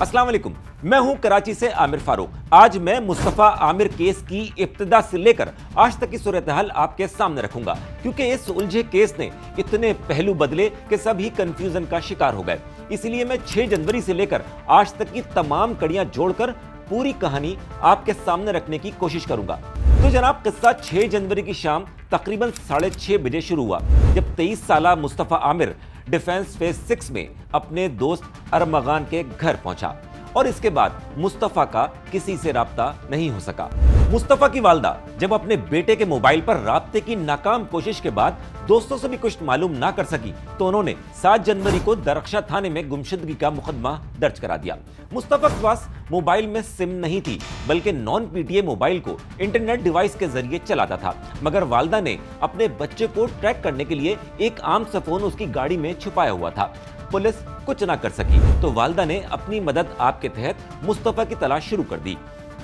अस्सलाम वालेकुम, मैं हूं कराची से आमिर फारूक। आज मैं मुस्तफा आमिर केस की इब्तिदा से लेकर आज तक की सूरत-ए-हाल आपके सामने रखूंगा, क्योंकि इस उलझे केस ने इतने पहलू बदले कि सभी कंफ्यूजन का शिकार हो गए। इसीलिए मैं 6 जनवरी से लेकर आज तक की तमाम कड़ियां जोड़कर पूरी कहानी आपके सामने रखने की कोशिश करूंगा। तो जनाब, किस्सा 6 जनवरी की शाम तकरीबन 6:30 बजे शुरू हुआ, जब 23 साला मुस्तफा आमिर डिफेंस फेज 6 में अपने दोस्त अरमगान के घर पहुंचा और इसके बाद मुस्तफा का किसी से राब्ता नहीं हो सका। मुस्तफा की वालदा जब अपने बेटे के मोबाइल पर राब्ते की नाकाम कोशिश के बाद दोस्तों से भी कुछ मालूम ना कर सकी, तो उन्होंने 7 जनवरी को दरख्शा थाने में गुमशुदगी का मुकदमा दर्ज करा दिया। मुस्तफा के पास मोबाइल में सिम नहीं थी, बल्कि नॉन पीटीए मोबाइल को इंटरनेट डिवाइस के जरिए चलाता था, मगर वालदा ने अपने बच्चे को ट्रैक करने के लिए एक आम सा फोन उसकी गाड़ी में छुपाया हुआ था। पुलिस कुछ ना कर सकी, तो वालदा ने अपनी मदद आप के तहत मुस्तफा की तलाश शुरू कर दी।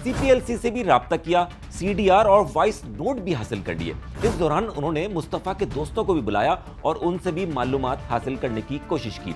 सीपीएलसी से भी राब्ता किया, सीडीआर और वॉइस नोट भी हासिल कर लिए। इस दौरान उन्होंने मुस्तफा के दोस्तों को भी बुलाया और उनसे भी मालूमात हासिल करने की कोशिश की।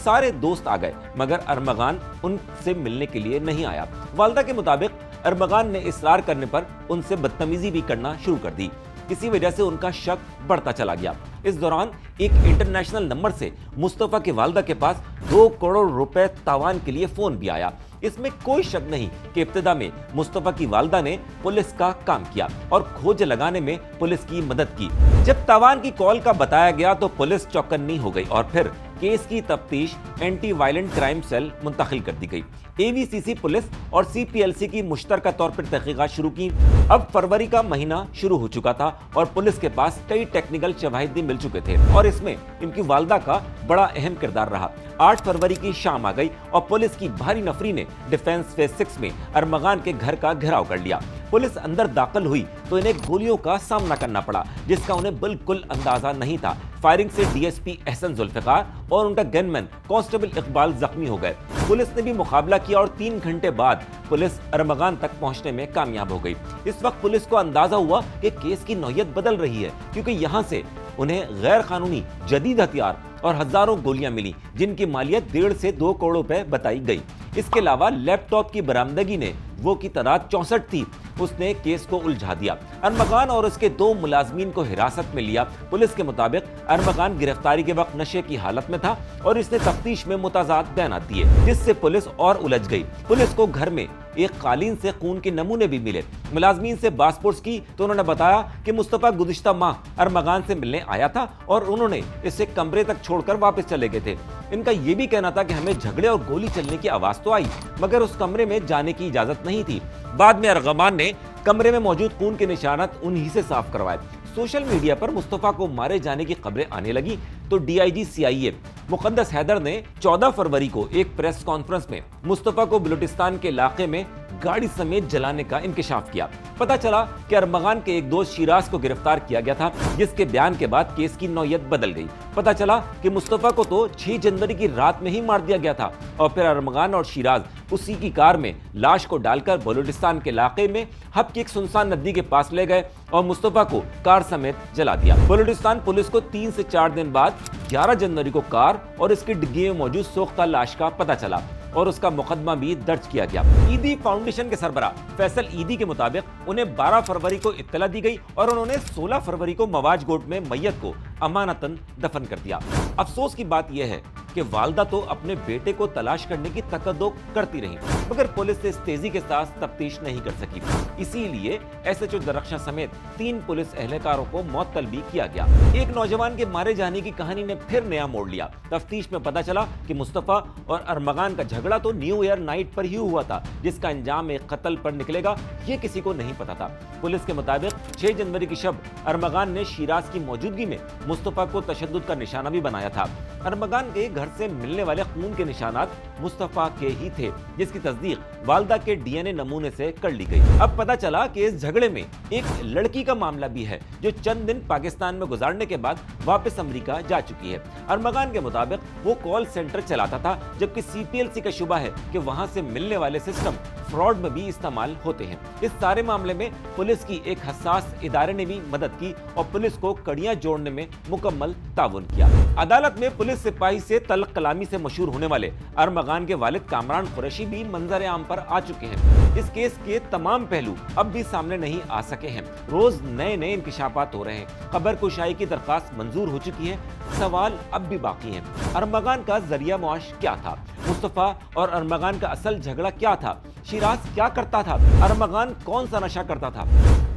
सारे दोस्त आ गए, मगर अरमगान उनसे मिलने के लिए नहीं आया। वालदा के मुताबिक अरमगान ने इसरार करने पर उनसे बदतमीजी भी करना शुरू कर दी। इसी वजह से उनका शक बढ़ता चला गया। इस दौरान एक इंटरनेशनल नंबर से मुस्तफा के वालदा के पास 2 करोड़ रुपए तावान के लिए फोन भी आया। इसमें कोई शक नहीं कि इब्तिदा में मुस्तफा की वालदा ने पुलिस का काम किया और खोज लगाने में पुलिस की मदद की। जब तावान की कॉल का बताया गया तो पुलिस चौकन्नी हो गई और फिर केस की तफ्तीश एंटी वायलेंट क्राइम सेल मुंतकिल कर दी गई। एवीसीसी पुलिस और सीपीएलसी की मुश्तरका तौर पर तहकीकात शुरू की। अब फरवरी का महीना शुरू हो चुका था और पुलिस के पास कई टेक्निकल शवाहिद भी मिल चुके थे और इसमें इनकी वालदा का बड़ा अहम किरदार रहा। 8 फरवरी की शाम आ गई और पुलिस की भारी नफरी ने डिफेंस फेज 6 में अरमगान के घर का घेराव कर लिया। पुलिस अंदर दाखिल हुई तो इन्हें गोलियों का सामना करना पड़ा, जिसका उन्हें बिल्कुल अंदाजा नहीं था। फायरिंग से डीएसपी एहसन जुल्फिकार और उनका गनमैन कांस्टेबल इकबाल जख्मी हो गए। पुलिस ने भी मुकाबला किया और 3 घंटे बाद पुलिस अरमगान तक पहुंचने में कामयाब हो गई। इस वक्त पुलिस को अंदाजा हुआ कि केस की नौयत बदल रही है, क्योंकि यहाँ से उन्हें गैर कानूनी जदीद हथियार और हजारों गोलियां मिली, जिनकी मालियत 1.5 से 2 करोड़ रुपए बताई गई। इसके अलावा लैपटॉप की बरामदगी ने वो की तादाद 64 थी, उसने केस को उलझा दिया। अरमगान और उसके 2 मुलाजमीन को हिरासत में लिया। पुलिस के मुताबिक अरमगान गिरफ्तारी के वक्त नशे की हालत में था और इसने तफ्तीश में मुताजाद बयानात दिए, जिससे पुलिस और उलझ गई। पुलिस को घर में एक कालीन से खून के नमूने भी मिले। मुलाजमीन से बासपुर्स की तो उन्होंने बताया कि मुस्तफा गुज़िश्ता माह अरमगान से मिलने आया था और उन्होंने इसे कमरे तक छोड़कर वापस चले गए थे। इनका यह भी कहना था कि हमें झगड़े और गोली चलने की आवाज तो आई, मगर उस कमरे में जाने की इजाजत नहीं थी। बाद में अरमगान ने कमरे में मौजूद खून के निशानात उन्हीं से साफ करवाए। सोशल मीडिया पर मुस्तफा को मारे जाने की खबरें आने लगी तो डीआईजी सीआईए मुकद्दस हैदर ने 14 फरवरी को एक प्रेस कॉन्फ्रेंस में मुस्तफा को बलूचिस्तान के इलाके में गाड़ी समेत जलाने का इंकशाफ किया। पता चला कि अरमगान के एक दोस्त शिराज को गिरफ्तार किया गया था, जिसके बयान के बाद केस की नौयत बदल गई। पता चला कि मुस्तफा को तो 6 जनवरी की रात में ही मार दिया गया था और फिर अरमगान और शिराज उसी की कार में लाश को डालकर बलूचिस्तान के इलाके में हब की एक सुनसान नदी के पास ले गए और मुस्तफा को कार समेत जला दिया। बलूचिस्तान पुलिस को 3 से 4 दिन बाद 11 जनवरी को कार और इसकी डिग्गी में मौजूद सोख्ता लाश का पता चला और उसका मुकदमा भी दर्ज किया गया। ईदी फाउंडेशन के सरबराह फैसल ईदी के मुताबिक उन्हें 12 फरवरी को इत्तला दी गई और उन्होंने 16 फरवरी को मवाज गोट में मैयत को अमानतन दफन कर दिया। अफसोस की बात यह है कि वालदा तो अपने बेटे को तलाश करने की तकद्दो करती रही, मगर पुलिस इस तेजी के साथ तफ्तीश नहीं कर सकी। इसीलिए एसएचओ दरख्शा समेत 3 पुलिस एहलकारों को मअतल भी किया गया। एक नौजवान के मारे जाने की कहानी ने फिर नया मोड़ लिया। तफ्तीश में पता चला कि मुस्तफा और अरमगान का झगड़ा तो न्यू ईयर नाइट पर ही हुआ था, जिसका अंजाम एक कत्ल पर निकलेगा ये किसी को नहीं पता था। पुलिस के मुताबिक 6 जनवरी की शब अरमगान ने शिराज की मौजूदगी में मुस्तफा को तशद्दुद का निशाना भी बनाया था। अरमगान के घर से मिलने वाले खून के निशानात मुस्तफा के ही थे, जिसकी तस्दीक वालदा के डीएनए नमूने से कर ली गई। अब पता चला कि इस झगड़े में एक लड़की का मामला भी है, जो चंद दिन पाकिस्तान में गुजारने के बाद वापस अमेरिका जा चुकी है। अरमगान के मुताबिक वो कॉल सेंटर चलाता था, जबकि सीपीएलसी का शुबा है कि वहां से मिलने वाले सिस्टम फ्रॉड में भी इस्तेमाल होते हैं। इस सारे मामले में पुलिस की एक हसास इदारे ने भी मदद की और पुलिस को कड़ियां जोड़ने में मुकम्मल ताउन किया। अदालत में पुलिस पुलिस सिपाही से तल्ख कलामी से मशहूर होने वाले अरमगान के वालिद कामरान कुरैशी भी मंजर आम पर आ चुके हैं। इस केस के तमाम पहलू अब भी सामने नहीं आ सके हैं। रोज नए नए इंकशाफात हो रहे हैं। खबर कुशाई की दरखास्त मंजूर हो चुकी है। सवाल अब भी बाकी हैं। अरमगान का जरिया मुआश क्या था? मुस्तफा और अरमगान का असल झगड़ा क्या था? शिराज क्या करता था? अरमगान कौन सा नशा करता था?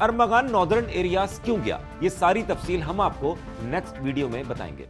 अरमगान नॉर्दर्न एरियाज क्यों गया? ये सारी तफसील हम आपको नेक्स्ट वीडियो में बताएंगे।